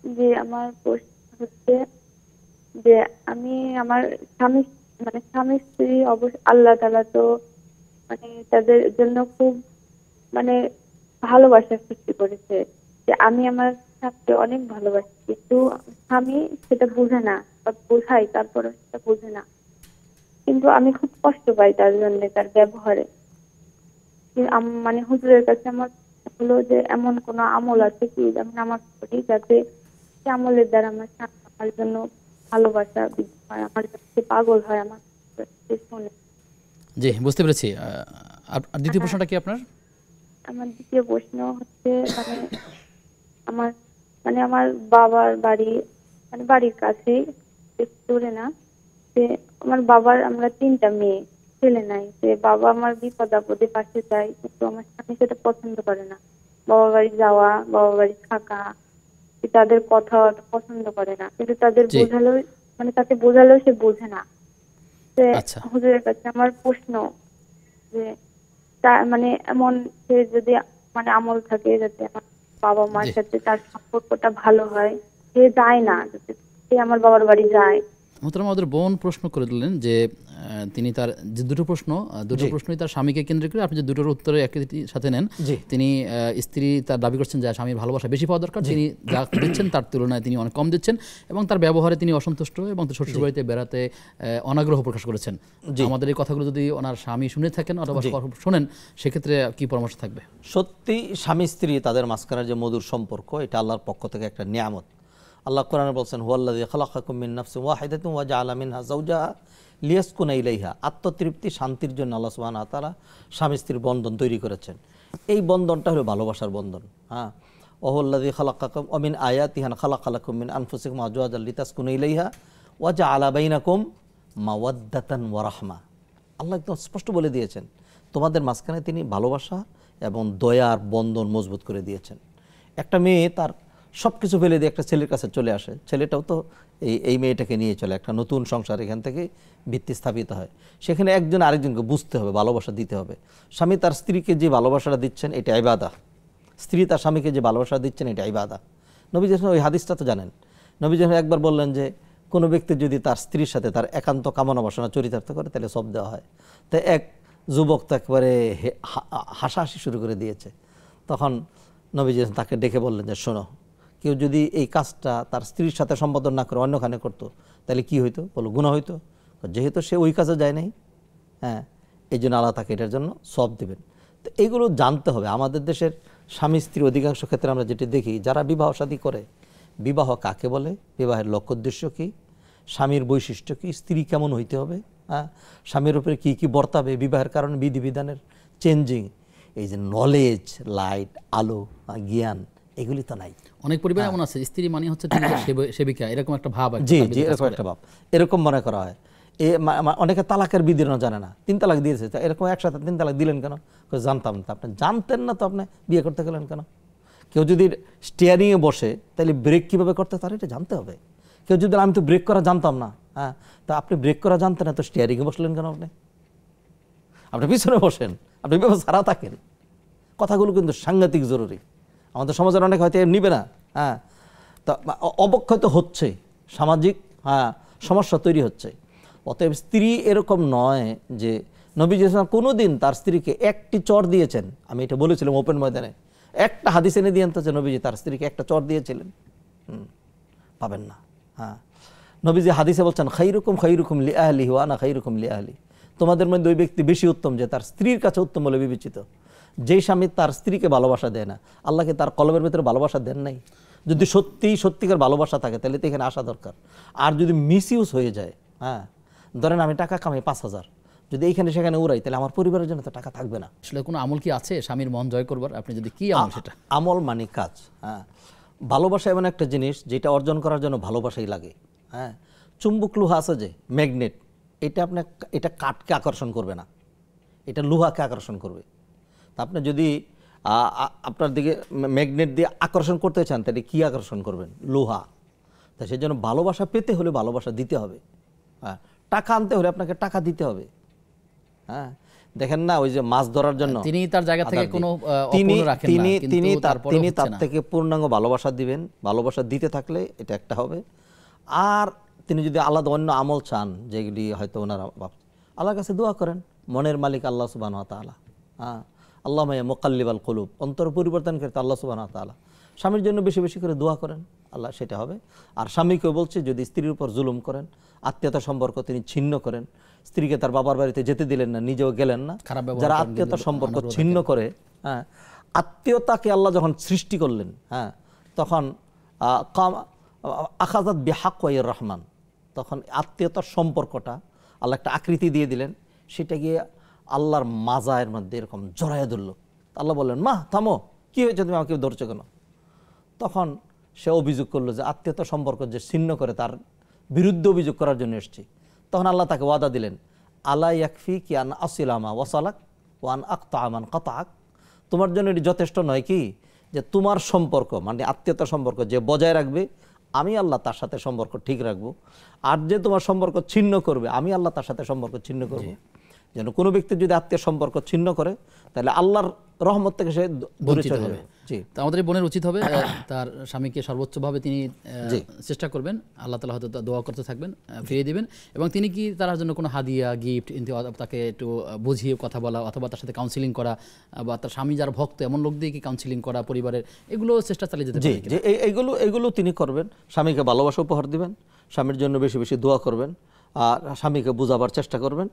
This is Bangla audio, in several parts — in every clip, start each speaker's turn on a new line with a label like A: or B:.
A: যে আমার প্রশ্ন হচ্ছে যে আমি আমার স্বামী স্বামী স্ত্রী অবশ্য আল্লাহ তাআলা তো তাদের জন্য খুব মানে ভালোবাসার সৃষ্টি করেছে, যে আমি আমার স্বামীকে অনেক ভালোবাসি, কিন্তু স্বামী সেটা বোঝে না, বা বোঝাই তারপরে সেটা বোঝে না। কিন্তু আমি খুব কষ্ট পাই তার জন্য, তার ব্যবহারে। হুজুরের কাছে আমার হলো যে এমন কোন আমল আছে কি যেমন আমার করি, যাতে সে আমলের দ্বারা আমার স্বামী আমার জন্য ভালোবাসা বৃদ্ধি হয়, আমার কাছে পাগল হয়, আমার কাছে শোনে।
B: জি, বুঝতে পেরেছি। আর দ্বিতীয়
A: হ্যাঁ,
B: প্রশ্নটা কি আপনার?
A: আমার দ্বিতীয় প্রশ্ন হচ্ছে আমার আমার বাবার বাড়ি বাড়ির কাছেই, বেশি দূরে না। যে আমার বাবার আমরা তিনটা মেয়ে, ছেলে নাই। যে বাবা আমার বিপদ আপদে পাশে যায়, কিন্তু আমার স্বামী সেটা পছন্দ করে না। বাবা বাড়ি যাওয়া, বাবা বাড়ি থাকা, তাদের কথা অত পছন্দ করে না, কিন্তু তাদের
B: জি,
A: বোঝালেও তাকে বোঝালেও সে বোঝে না। যে
B: আচ্ছা।
A: হুজুরের কাছে আমার প্রশ্ন যে তা এমন সে যদি আমল থাকে যাতে আমার বাবা মার
B: জি,
A: সাথে তার সম্পর্কটা ভালো হয়, সে যায় না, যাতে সে আমার বাবার বাড়ি যায়।
B: মোহতারামা, আমাদের বোন প্রশ্ন করে দিলেন যে তিনি তার যে দুটো প্রশ্ন, দুটো
C: জি
B: প্রশ্নই তার স্বামীকে কেন্দ্র করে, আপনি যে দুটোর উত্তরে একই সাথে নেন।
C: জি
B: তিনি স্ত্রী তার দাবি করছেন যে স্বামীর ভালোবাসা বেশি পাওয়া দরকার,
C: জি
B: তিনি যা দিচ্ছেন তার তুলনায় তিনি অনেক কম দিচ্ছেন, এবং তার ব্যবহারে তিনি অসন্তুষ্ট, এবং তার
C: জি
B: শ্বশুরবাড়িতে বেড়াতে অনাগ্রহ প্রকাশ করেছেন।
C: জি
B: আমাদের এই কথাগুলো যদি ওনার স্বামী শুনে থাকেন অথবা
C: জি
B: শোনেন, সেক্ষেত্রে কি পরামর্শ থাকবে?
C: সত্যি স্বামী স্ত্রী তাদের মাঝখানের যে মধুর সম্পর্ক, এটা আল্লাহর পক্ষ থেকে একটা নিয়ামত। আল্লাহ কোরআনে বলছেন, হুয়াল্লাযী খালাকাকুম মিন নাফসিন ওয়াহিদাতিন ওয়া জাআলা মিনহা যাওজাহা লিয়াসকুনা ইলাইহা। আত্মতৃপ্তি, শান্তির জন্য আল্লাহ সুবহানাহু ওয়া তাআলা স্বামী স্ত্রীর বন্ধন তৈরি করেছেন। এই বন্ধনটা হলো ভালোবাসার বন্ধন। হ্যাঁ, ওহুল্লাযী খালাকাকুম ওয়া মিন আয়াতিহি আন খালাকা লাকুম মিন আনফুসিকুম আজওয়াজান লিতাসকুনু ইলাইহা ওয়া জাআলা বাইনাকুম মাওয়াদ্দাতান ওয়া রাহমা। আল্লাহ একদম স্পষ্ট বলে দিয়েছেন, তোমাদের মাঝখানে তিনি ভালোবাসা এবং দয়ার বন্ধন মজবুত করে দিয়েছেন। একটা মেয়ে তার সব কিছু ফেলে দিয়ে একটা ছেলের কাছে চলে আসে, ছেলেটাও তো এই মেয়েটাকে নিয়ে চলে, একটা নতুন সংসার এখান থেকে ভিত্তি স্থাপিত হয়। সেখানে একজন আরেকজনকে বুঝতে হবে, ভালোবাসা দিতে হবে। স্বামী তার স্ত্রীকে যে ভালোবাসাটা দিচ্ছেন এটা ইবাদত, স্ত্রী তার স্বামীকে যে ভালোবাসা দিচ্ছেন এটা ইবাদত। নবী যখন ওই হাদিসটা তো জানেন, নবী যখন একবার বললেন যে কোনো ব্যক্তি যদি তার স্ত্রীর সাথে তার একান্ত কামনা বাসনা চরিতার্থ করে তাহলে সব দেওয়া হয়। তাই এক যুবক তো একবারে হাসাহাসি শুরু করে দিয়েছে। তখন নবীজি তাকে ডেকে বললেন যে শোনো, কেউ যদি এই কাজটা তার স্ত্রীর সাথে সম্পাদন না করে অন্যখানে করতো তাহলে কি হইতো? বলো গুনাহ হইতো। যেহেতু সে ওই কাজে যায় নাই, হ্যাঁ, এই জন্য আল্লাহ তাকে এটার জন্য সওয়াব দেবেন। তো এইগুলো জানতে হবে। আমাদের দেশের স্বামী স্ত্রী অধিকাংশ ক্ষেত্রে আমরা যেটি দেখি, যারা বিবাহ শাদী করে, বিবাহ কাকে বলে, বিবাহের লক্ষ্য উদ্দেশ্য কী, স্বামীর বৈশিষ্ট্য কী, স্ত্রী কেমন হইতে হবে, হ্যাঁ, স্বামীর উপরে কী কী বর্তাবে, বিবাহের কারণে বিধিবিধানের চেঞ্জিং, এই যে নলেজ, লাইট, আলো, জ্ঞান, এগুলি তো নাই।
B: অনেক পরিবার এমন আছে, স্ত্রী মানে হচ্ছে তিনি তার সেবিকা, এরকম একটা ভাব
C: জি
B: তার
C: জি
B: ভিতরে কাজ
C: এরকম
B: করে।
C: একটা ভাব, এরকম মনে করা হয়। অনেকে তালাকের বিধিও জানে না, 3 তালাক দিয়েছে, তা এরকম একসাথে 3 তালাক দিলেন কেন? জানতাম না। আপনি জানতেন না তো আপনি বিয়ে করতে গেলেন কেন? কেউ যদি স্টিয়ারিংয়ে বসে তাহলে ব্রেক কীভাবে করতে তার এটা জানতে হবে। কেউ যদি আমি তো ব্রেক করা জানতাম না, হ্যাঁ, তা আপনি ব্রেক করা জানতেন না তো স্টিয়ারিংয়ে বসলেন কেন? আপনি পিছনে বসেন, আপনি বিপদ ছাড়া থাকেন। কথাগুলো কিন্তু সাংঘাতিক জরুরি। আমাদের সমাজের অনেক হয়তো নিবে না, হ্যাঁ, তা অবক্ষয় তো হচ্ছে, সামাজিক, হ্যাঁ, সমস্যা তৈরি হচ্ছে। অতএব স্ত্রী এরকম নয় যে নবীজি কোনো দিন তার স্ত্রীকে একটি চর দিয়েছেন। আমি এটা বলেছিলাম ওপেন ময়দানে, একটা হাদিস এনে দিয়েন তো যে নবীজি তার স্ত্রীকে একটা চর দিয়েছিলেন, পাবেন না। হ্যাঁ, নবীজি হাদিসে বলছেন, খাইরুকুম লিআহলিহি ওয়া আনা খাইরুকুম লিআহলি। তোমাদের মধ্যে ওই ব্যক্তি বেশি উত্তম যে তার স্ত্রীর কাছে উত্তম বলে বিবেচিত। যেই স্বামী তার স্ত্রীকে ভালোবাসা দেয় না, আল্লাহকে তার কলবের ভেতরে ভালোবাসা দেন নাই। যদি সত্যিকার ভালোবাসা থাকে তাহলে তো এখানে আসা দরকার। আর যদি মিসইউজ হয়ে যায়, হ্যাঁ, ধরেন আমি টাকা কামাই 5,000, যদি এইখানে সেখানে উড়াই তাহলে আমার পরিবারের জন্য তো টাকা থাকবে না।
B: আসলে কোনো আমল কি আছে স্বামীর মন জয় করবার? আপনি যদি কি আমল সেটা?
C: আমল মানে কাজ। হ্যাঁ, ভালোবাসা এমন একটা জিনিস যেটা অর্জন করার জন্য ভালোবাসাই লাগে। হ্যাঁ, চুম্বক লোহা আছে যে ম্যাগনেট, এটা কাঠকে আকর্ষণ করবে না, এটা লোহাকে আকর্ষণ করবে। তা আপনি যদি আপনার দিকে ম্যাগনেট দিয়ে আকর্ষণ করতে চান তাহলে কী আকর্ষণ করবেন? লোহা। তা সেই জন্য ভালোবাসা পেতে হলে ভালোবাসা দিতে হবে। হ্যাঁ, টাকা আনতে হলে আপনাকে টাকা দিতে হবে। হ্যাঁ, দেখেন না ওই যে মাছ ধরার জন্য
B: তিনি তার জায়গা থেকে
C: আদার
B: কোনো
C: দিই। তিনি
B: অপূর্ণ রাখেন না,
C: তিনি
B: কিন্তু
C: তিনি তার
B: তারপরেও
C: তিনি
B: হচ্ছে
C: তার
B: না।
C: থেকে পূর্ণাঙ্গ ভালোবাসা দিবেন, ভালোবাসা দিতে থাকলে এটা একটা হবে। আর তিনি যদি আলাদা অন্য আমল চান যেগুলি হয়তো ওনারা আল্লাহর কাছে দোয়া করেন, মনের মালিক আল্লাহ সুবহানাহু ওয়া তাআলা। হ্যাঁ, আল্লাহুম্মা ইয়া মুকাল্লিবাল কুলুব, অন্তর পরিবর্তনকারী আল্লাহ সুবহানাহু ওয়া তাআলা। স্বামীর জন্য বেশি বেশি করে দোয়া করেন, আল্লাহ সেটা হবে। আর স্বামীকেও বলছে যদি স্ত্রীর উপর জুলুম করেন, আত্মীয়তা সম্পর্ক তিনি ছিন্ন করেন, স্ত্রীকে তার বাবার বাড়িতে যেতে দিলেন না, নিজেও গেলেন না,
B: খারাপ ব্যবহার
C: যারা
B: করেন,
C: আত্মীয়তা
B: কিন্তু
C: সম্পর্ক
B: অনবরত
C: ছিন্ন করে, হ্যাঁ, আত্মীয়তাকে আল্লাহ যখন সৃষ্টি করলেন, হ্যাঁ, তখন আখাযাত বিহাক্কাইর রহমান, তখন আত্মীয়তার সম্পর্কটা আল্লাহ একটা আকৃতি দিয়ে দিলেন, সেটা গিয়ে আল্লাহর মাজায়ের মধ্যে এরকম জড়াইয়া ধরল। আল্লাহ বললেন, মা থামো, কি হয়েছে, তুমি আমাকে ধরছো কেন? তখন সে অভিযোগ করলো যে আত্মীয়তা সম্পর্ক যে ছিন্ন করে তার বিরুদ্ধে অভিযোগ করার জন্য এসেছি। তখন আল্লাহ তাকে ওয়াদা দিলেন, আলা ইয়াকফি কি আন আসিলামা ওয়াসালাক ওয়ান আক্তা আমান কাতাক, তোমার জন্য এটি যথেষ্ট নয় কি যে তোমার সম্পর্ক মানে আত্মীয়তা সম্পর্ক যে বজায় রাখবে, আমি আল্লাহ তার সাথে সম্পর্ক ঠিক রাখবো, আর যে তোমার সম্পর্ক ছিন্ন করবে, আমি আল্লাহ তার সাথে সম্পর্ক ছিন্ন করব। যেন কোনো ব্যক্তি যদি আত্মীয় সম্পর্ক ছিন্ন করে তাহলে আল্লাহর রহমত থেকে সে দূরে চলে যাবে। জি,
B: তো আমাদের এই বোনের উচিত হবে তার স্বামীকে সর্বোচ্চভাবে তিনি চেষ্টা করবেন, আল্লাহ তাআলা হয়তো দোয়া করতে থাকবেন, ফিরিয়ে দিবেন। এবং তিনি কি তার জন্য কোনো হাদিয়া গিফট তাকে একটু বুঝিয়ে কথা বলা, অথবা তার সাথে কাউন্সিলিং করা, বা তার স্বামী যার ভক্ত এমন লোক দিয়ে কি কাউন্সিলিং করা পরিবারের, এগুলো চেষ্টা চালিয়ে যেতে
C: জি,
B: পারে।
C: যে এইগুলো তিনি করবেন। স্বামীকে ভালোবাসা উপহার দিবেন, স্বামীর জন্য বেশি বেশি দোয়া করবেন, আর স্বামীকে বোঝাবার চেষ্টা করবেন।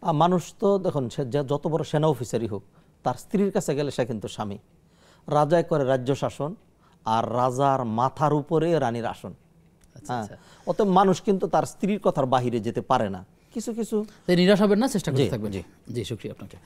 C: আর মানুষ তো দেখুন, সে যত বড় সেনা অফিসারই হোক, তার স্ত্রীর কাছে গেলে সে কিন্তু স্বামী। রাজায় করে রাজ্য শাসন, আর রাজার মাথার উপরে রানীর আসন। হ্যাঁ, অত মানুষ কিন্তু তার স্ত্রীর কথার বাহিরে যেতে পারে না। কিছু কিছু
B: নিরাশ হবেন না, চেষ্টা করতে
C: জি,
B: থাকবেন।
C: জি।
B: জি, শুকরিয়া আপনাকে।